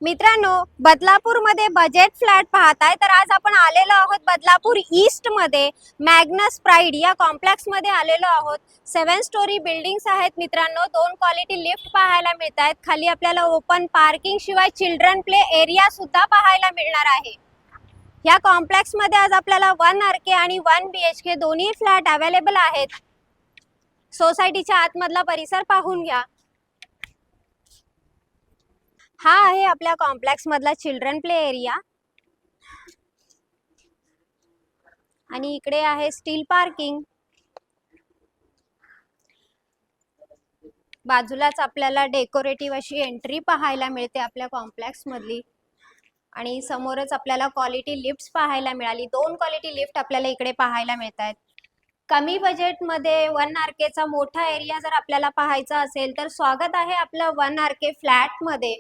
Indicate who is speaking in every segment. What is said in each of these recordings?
Speaker 1: मित्रांनो, बदलापूर मध्ये budget flat पाहताय तर आज आपण आलेलो आहोत बदलापूर ईस्ट मध्ये मॅग्नस प्राइड या कॉम्प्लेक्स मध्ये आलेलो आहोत। 7 स्टोरी बिल्डिंग्स आहेत मित्रांनो, 2 क्वालिटी लिफ्ट पाहायला मिळत आहेत। खाली आपल्याला ओपन पार्किंग शिवाय चिल्ड्रन प्ले एरिया सुद्धा पाहायला मिळणार आहे। या कॉम्प्लेक्स मध्ये आज आपल्याला 1 आरके आणि 1 बीएचके दोन्ही फ्लॅट अवेलेबल आहेत। सोसायटीच्या आतमधला परिसर पाहून घ्या। हा आहे आपल्या कॉम्प्लेक्स मधला चिल्ड्रन प्ले एरिया आणि इकडे आहे स्टील पार्किंग। बाजूलाच आपल्याला डेकोरेटिव्ह अशी एंट्री पाहायला मिळते आपल्या कॉम्प्लेक्स मधली आणि समोरच आपल्याला क्वालिटी लिफ्ट्स पाहायला मिळाली। 2 क्वालिटी लिफ्ट आपल्याला इकडे पाहायला मिळतात। कमी बजेट मध्ये 1 आरकेचा मोठा एरिया जर आपल्याला पाहायचा असेल तर स्वागत आहे आपलं 1 आरके फ्लॅट मध्ये।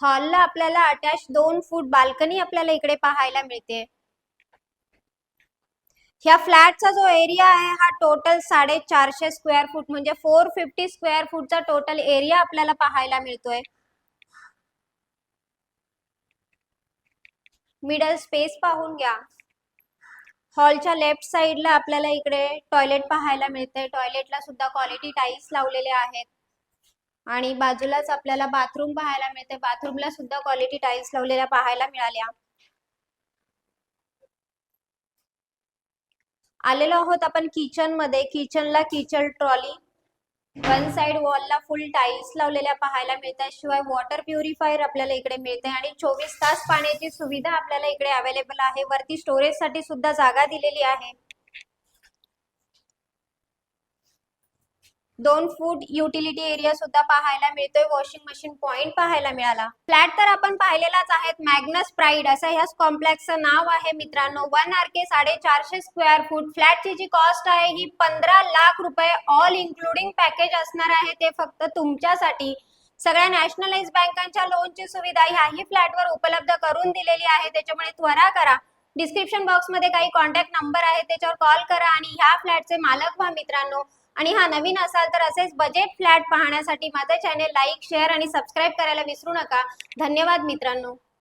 Speaker 1: हॉलला आपल्याला अटॅच 2 फूट बाल्कनी आपल्याला इकडे पाहायला मिळते। ह्या फ्लॅटचा जो एरिया आहे हा टोटल 450 स्क्वेअर फूट म्हणजे 450 स्क्वेअर फूटचा टोटल एरिया आपल्याला पाहायला मिळतोय। मिडल स्पेस पाहून घ्या। हॉलच्या लेफ्ट साइडला आपल्याला इकडे टॉयलेट पाहायला मिळते। टॉयलेटला सुद्धा क्वालिटी टाइल्स लावलेले आहेत आणि बाजूलाच आपल्याला बाथरूम पाहायला मिळते। बाथरूमला सुद्धा क्वालिटी टाइल्स लावलेल्या पाहायला मिळाल्या। आलेलो आहोत आपण किचन मध्ये। किचनला किचन ट्रॉली, 1 साइड वॉलला फुल टाइल्स लावलेल्या पाहायला मिळतात। शिवाय वॉटर प्युरिफायर आपल्याला इकडे मिळते आणि 24 तास पाण्याची सुविधा आपल्याला इकडे अवेलेबल आहे। वरती स्टोरेज साठी सुद्धा जागा दिलेली आहे। 2 फूट युटिलिटी एरिया सुद्धा पाहायला मिळतोय। वॉशिंग मशीन पॉइंट पाहायला मिळाला। फ्लॅट तर आपण पाहिलेलाच आहे। मॅग्नस प्राइड असं ह्या कॉम्प्लेक्सचं नाव आहे मित्रांनो। 1 आरके 450 स्क्वेअर फूट फ्लॅटची जी कॉस्ट आहे ही 15 लाख रुपये ऑल इन्क्लुडिंग पॅकेज असणार आहे। ते फक्त तुमच्यासाठी। सगळ्या नॅशनलाइज बँकांच्या लोनची सुविधा ह्याही फ्लॅटवर उपलब्ध करून दिलेली आहे। त्याच्यामुळे त्वरा करा। डिस्क्रिप्शन बॉक्स मध्ये काही कॉन्टॅक्ट नंबर आहे, त्याच्यावर कॉल करा आणि ह्या फ्लॅटचे मालक व्हा मित्रांनो। आणि हा नवीन असाल तर असेच बजेट फ्लॅट पाहण्यासाठी माझा चॅनल लाईक, शेअर आणि सबस्क्राईब करायला विसरू नका। धन्यवाद मित्रांनो।